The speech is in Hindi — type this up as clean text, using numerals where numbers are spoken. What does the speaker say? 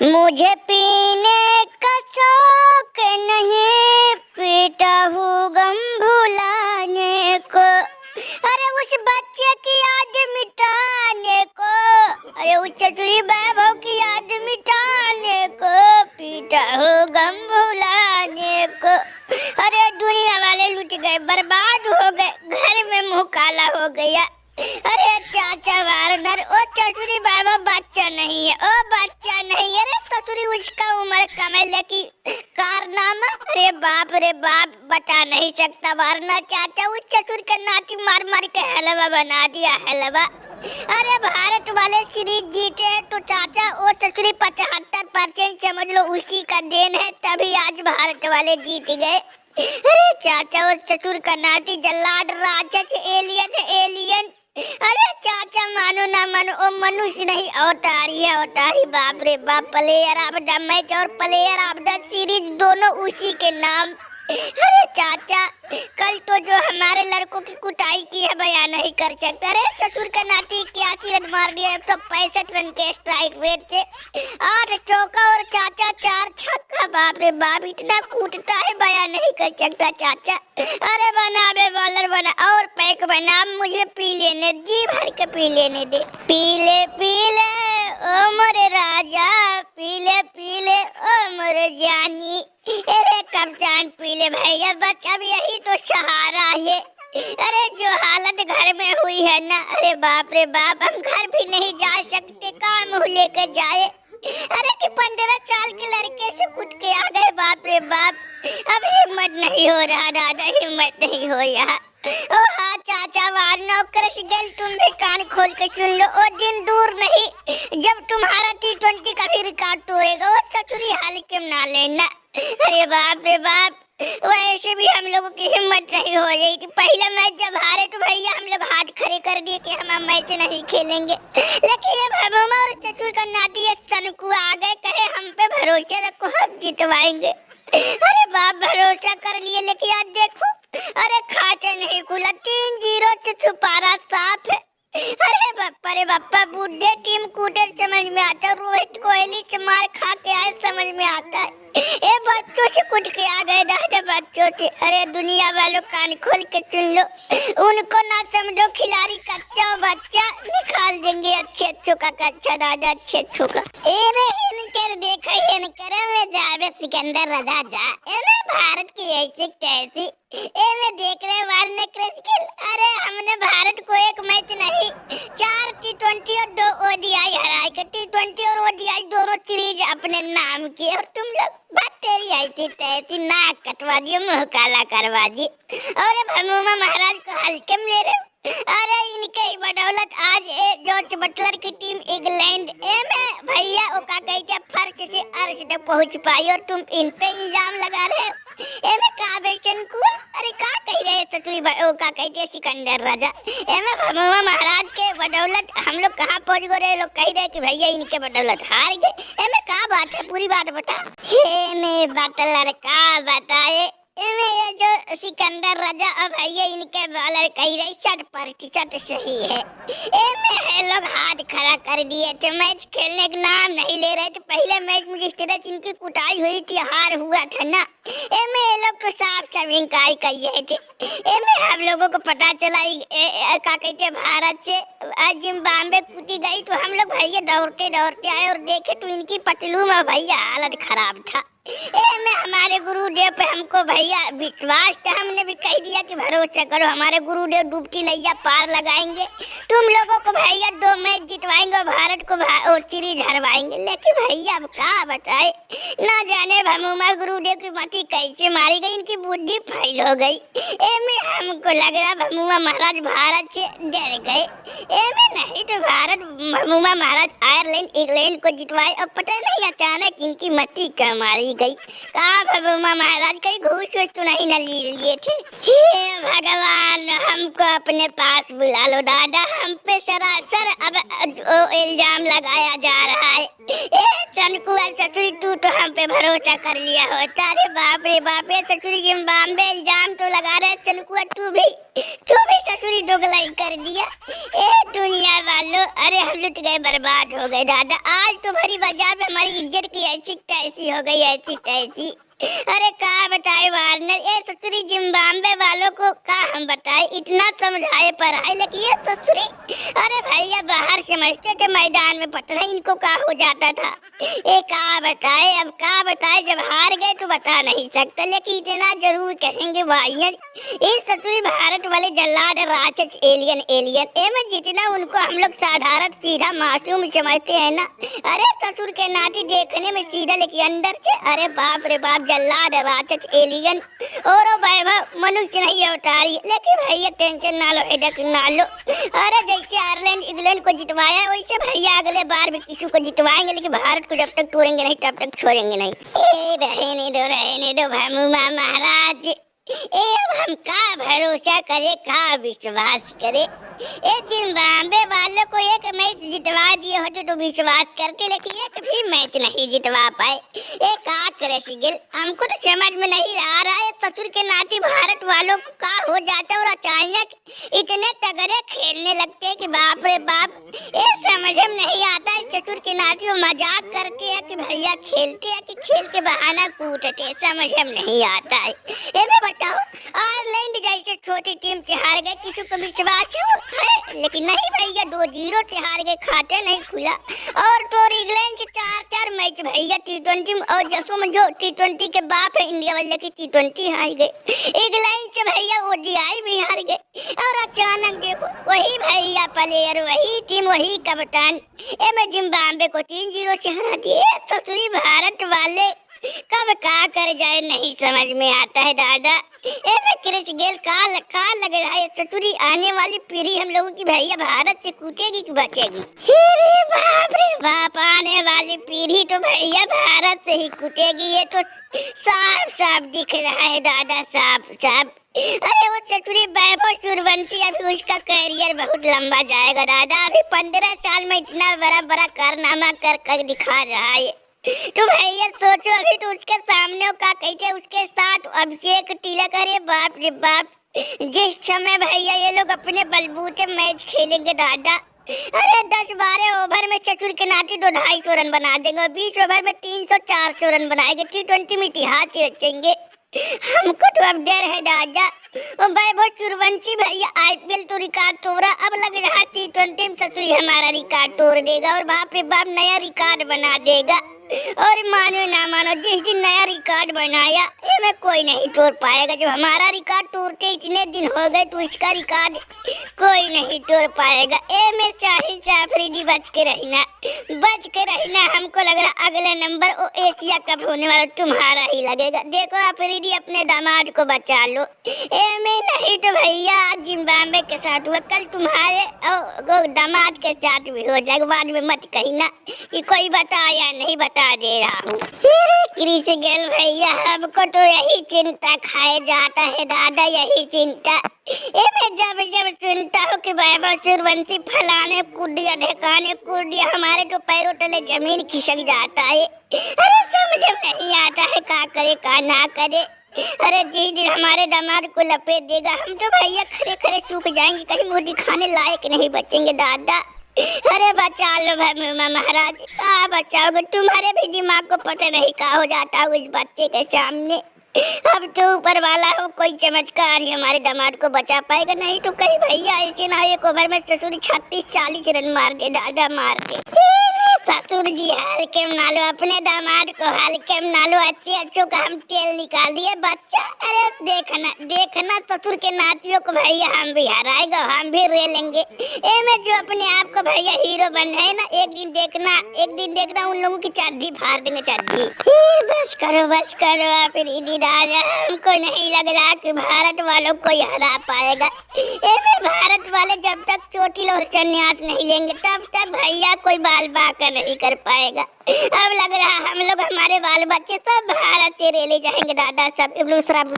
मुझे पीने का शौक नहीं, पीता हूँ गम भुलाने को। अरे उस बच्चे की याद मिटाने को, अरे उस चतुरी वैभव की याद मिटाने को, पीता हूँ गम भुलाने को। अरे दुनिया वाले लुट गए, बर्बाद हो गए, घर में मुँह काला हो गया। अरे चाचा वारनर, ओ चतुरी बाबा बच्चा नहीं है, ओ बच्चा नहीं है। अरे ससुरी उसका उम्र कम है लेकिन कारनामा, अरे बाप बता नहीं सकता वारनर चाचा। उस चतुर का नाती मार मार के हलवा बना दिया, हलवा। अरे भारत वाले सीरीज जीते तो चाचा ओ ससुरी 75% समझ लो उसी का देन है, तभी आज भारत वाले जीत गए। अरे चाचा उस चतुर का नाती जल्लाद राक्षस एलियन। अरे चाचा मानो ना मानो, ओ मनुष्य नहीं अवतारी है, अवतारी। बाप रे बाप, प्लेयर ऑफ द मैच और प्लेयर ऑफ द सीरीज दोनों उसी के नाम। अरे चाचा कल तो जो हमारे लड़कों की कुटाई की है बयान नहीं कर सकता। अरे ससुर का नाती 81 रन मार दिया 165 रन के स्ट्राइक रेट से, 8 चौका और चाचा 4 छक्का। बाप रे बाप, इतना कूटता है बयान नहीं कर सकता चाचा। अरे बना बे बॉलर बना और पैक बना, मुझे पी लेने, जी भर के पी लेने दे। पीले ओ मोरे राजा, पीले ओ मोरे जानी। अरे कप्तान पीले भैया, बस अब यही तो सहारा है। अरे जो हालत घर में हुई है ना, अरे बाप रे बाप, हम घर भी नहीं जा सकते, कहाँ मुँह लेकर जाए। अरे कि 15 साल के लड़के से कुट के आ गए, बाप रे बाप। अब हिम्मत नहीं हो रहा दादा, हिम्मत नहीं हो रहा। ओ हाँ चाचा वारनर गल, तुम भी कान खोल के सुन लो। ओ दिन दूर नहीं जब तुम्हारा T20 का भी रिकॉर्ड तोड़ेगा, वो ससुरी हाल क्यों ना लेना। अरे बाप रे बाप, वैसे भी हम लोगों की हिम्मत नहीं हो रही थी। पहला मैच जब हारे तो भैया हम लोग हाथ खड़े कर दिए कि हम मैच नहीं खेलेंगे, लेकिन ये भगोमा और चतुर का नाटी ये सनकू आ गए, कहे हम पे भरोसा रखो, हम जीतवाएंगे। अरे बाप भरोसा कर लिए, लेकिन आज देखो, अरे खाते नहीं खुला, 3-0 से छुपारा साफ है। अरे बाप्पा बुढ़े टीम कूटर समझ में आता, रोहित कोहली से मार खा के आए समझ में आता है। ये बच्चों से कुट के आ गए दादा, बच्चों से। अरे दुनिया वालों कान खोल के सुन लो, उनको ना समझो खिलाड़ी कच्चा बच्चा, निकाल देंगे अच्छे का कच्चा दादा, अच्छे का। एरे इनकर देखा इनकर में जावे सिकंदर रजा जा, एमे भारत की ऐसी कैसी, एमे देख रहे वारने क्रिकेट। अरे हमने भारत को एक मैच नहीं 4 T20 और 2 ODI हराए के, T20 और ODI दोनों सीरीज अपने नाम की, और तुम लोग बात तेरी ऐसी तैसी नाक कटवा दिए, मुँह काला करवा दिए, और भगोमा महाराज को हल्के में ले रहे हो। अरे इनके ही बदौलत आज जॉर्ज बटलर की टीम इंग्लैंड में भैया ओका कहते फर्श से अर्श तक पहुंच पाई, और तुम इन पे इल्जाम लगा रहे हो। एमे का बेचन को, अरे का कह रहे ससुरी ओका कहते सिकंदर राजा, एमे भगोमा महाराज के बदौलत हम लोग कहाँ पहुँच गए। लोग कह रहे कि भैया इनके बदौलत हार गए, एमे का बात है, पूरी बात बता। एमे बटलर का बताए, एमे ये जो सिकंदर राजा अब भैया इनके बॉलर कह रहे 60% सही है। एमे है लोग हाथ खड़ा कर दिए थे, मैच खेलने का नाम नहीं ले रहे थे। पहले मैच में जिस तरह इनकी कुटाई हुई थी, हार हुआ था ना, एमे ये लोग तो साफ इंकार कर रहे थे। एमे हम लोगों को पता चला का कहते भारत से जिम्बाब्वे कूटी गई, तो हम लोग भैया दौड़ते आए और देखे तो इनकी पतलू में भैया हालत खराब था। में हमारे गुरुदेव पे हमको भैया विश्वास था, हमने भी कह दिया कि भरोसा करो, हमारे गुरुदेव डूबती नैया पार लगाएंगे, तुम लोगों को भैया 2 मैच जितवाएंगे और भारत को सीरीज हरवाएंगे। लेकिन भैया अब क्या बताए, ना जाने भगोमा गुरुदेव की मती कैसे मारी गई, इनकी बुद्धि फैल हो गई। एमे हमको लग रहा भगोमा महाराज भारत से डर गए। एमे नहीं तो भारत भगोमा महाराज आयरलैंड इंग्लैंड को जितवाए, और पता नहीं अचानक इनकी मती क्या मारी ही गई। कहा भगवान महाराज कहीं घूस वूस तो नहीं न लिए थे। हे भगवान हमको अपने पास बुला लो दादा, हम पे सरासर अब इल्जाम लगाया जा रहा है। चनकू ससुरी तू तो हम पे भरोसा कर लिया होता। अरे बाप रे बाप, ससुरी जिम्बाब्वे इल्जाम तो लगा रहे चनकू, तू भी ससुरी दोगलाई कर दिया। दुनिया वालों, अरे हम लुट गए, बर्बाद हो गए दादा। आज तो भरी बाजार में हमारी इज्जत की ऐसी तैसी हो गई, ऐसी तैसी। अरे क्या बताए वार्नर, ये ससुरी जिम्बाब्वे वालों को क्या हम बताए, इतना समझाए पढ़ाए, लेकिन ये ससुरी अरे भैया बाहर समझते थे, मैदान में पता नहीं इनको क्या हो जाता था। ये क्या बताए, अब क्या बताए, जब हार गए तो बता नहीं सकते, लेकिन इतना जरूर कहेंगे भाइयों, इस ससुरी भारत वाले जल्लाद राक्षस एलियन एवं जितना उनको हम लोग साधारण सीधा मासूम समझते हैं ना, अरे ससुर के नाती देखने में सीधा लेकिन अंदर से अरे बाप रे बाप जल्लाद राक्षस एलियन और वैभव मनुष्य नहीं अवतारी। लेकिन भैया टेंशन ना लो, हेडक ना लो। अरे जैसे आयरलैंड इंग्लैंड को जितवाया वैसे भैया अगले बार भी किसी को जितवाएंगे, लेकिन भारत को जब तक तोड़ेंगे नहीं तब तक छोड़ेंगे नहीं। रहने दो भमुमा महाराज, अब हम का भरोसा करे, का विश्वास करे। जिम्बाब्वे वालों को एक मैच जितवा दिए हो तो विश्वास करते, लेकिन एक भी मैच नहीं जितवा पाए। का करे सिगिल, हमको तो समझ में नहीं आ रहा है ससुर के नाती भारत वालों को का हो जाता और अचानक इतने तगड़े खेलने लगते हैं कि बाप रे बाप, ये समझ में नहीं आता है ससुर के नाती वो मजाक करते हैं कि भैया खेलते हैं कि खेल के बहाना कूदते, समझ में नहीं आता है। ये मैं बताओ, आयरलैंड जैसे छोटी टीम से हार गए, किसी को विश्वास है? लेकिन नहीं भैया 2-0 से हार गए, खाता नहीं खुला। और तो इंग्लैंड से 4 मैच भैया T20 और जसो में जो T20 के बाप है इंडिया वाले की T20 हार गए, इंग्लैंड से भैया ODI भी हार गए। और अचानक देखो वही भैया प्लेयर, वही टीम, वही कप्तान मैं जिम्बाब्वे को 3-0 से हरा दिए। ससुरी भारत वाले कब का कर जाए नहीं समझ में आता है दादा। मैं क्रिस गेल का लग रहा है ससुरी आने वाली पीढ़ी हम लोगों की भैया भारत से कूटेगी कि बचेगी? रे बाप, आने वाली पीढ़ी तो भैया भारत से ही कूटेगी, ये तो साफ दिख रहा है दादा, साफ। अरे वो ससुरी वैभव सूर्यवंशी, अभी उसका करियर बहुत लंबा जाएगा दादा। अभी 15 साल में इतना बड़ा कारनामा कर दिखा रहा है, तो भैया सोचो अभी तो उसके सामने का कहते उसके साथ अभिषेक तिलक, अरे बाप रे बाप, जिस समय भैया ये लोग अपने बलबूते मैच खेलेंगे दादा, अरे 10-12 ओवर में ससुर के नाती 250 रन बना देंगे, 20 ओवर में 300-400 रन बनाएंगे, T20 में इतिहास रचेंगे। हमको तो अब डर है दादा। वैभव सूर्यवंशी भैया IPL तो रिकॉर्ड तोड़ा, अब लग रहा T20 में ससुरी हमारा रिकॉर्ड तोड़ देगा और बाप रे बाप नया रिकॉर्ड बना देगा। और मानो ना मानो, जिस दिन नया रिकॉर्ड बनाया ये में कोई नहीं तोड़ पाएगा। जब हमारा रिकॉर्ड तोड़ते इतने दिन हो गए तो इसका रिकॉर्ड कोई नहीं तोड़ पाएगा। में शाहिद जाफरी बच के रहना। हमको लग रहा अगला नंबर वो एशिया कप होने वाला तुम्हारा ही लगेगा। देखो अफरीदी अपने दामाद को बचा लो। में नहीं तो भैया जिम्बाब्वे के साथ हुआ, कल तुम्हारे दामाद के साथ भी हो जाएगा। बाद में मत कहना कि कोई बताया नहीं, बता दे रहा हूँ। क्रिस गेल भैया हमको तो यही चिंता खाए जाता है दादा, यही चिंता। मैं जब सुनता हूँ कि वैभव सूर्यवंशी फलाने कूद दिया, ढकाने कूद दिया, हमारे तो पैरों तले जमीन खिसक जाता है। अरे समझ नहीं आता है का करे का ना करे। अरे जिस दिन हमारे दामाद को लपेट देगा हम तो भैया खड़े सूख जाएंगे, कहीं मुँह दिखाने लायक नहीं बचेंगे दादा। अरे बचा लो महाराज, कहाँ बचाओगे? तुम्हारे भी दिमाग को पता नहीं क्या हो जाता है उस बच्चे के सामने। अब तो ऊपर वाला हो कोई चमत्कार ही हमारे दामाद को बचा पाएगा, नहीं तो कहीं भैया ऐसे ना एक ओवर में ससुर 36-40 रन मार दे दादा, मार के। ससुर जी हल्के में ना लो, अपने दामाद को हल्के में ना लो, अच्छे का हम तेल निकाल दिए बच्चा। अरे देखना ससुर के नातियों को भैया हम भी हराएगा, हम भी रे लेंगे। में जो अपने आप को भैया हीरो बन है ना, एक दिन देखना उन लोगों की चड्डी फाड़ देंगे, चड्डी। बस करो फिर दादा हमको नहीं लग रहा कि भारत वालों को हरा पाएगा। इसमें भारत वाले जब तक चोटिल और संन्यास नहीं लेंगे तब तक भैया कोई बाल बाका नहीं कर पाएगा। अब लग रहा हम लोग हमारे बाल बच्चे सब भारत से ले जाएंगे दादा, सब दूसरा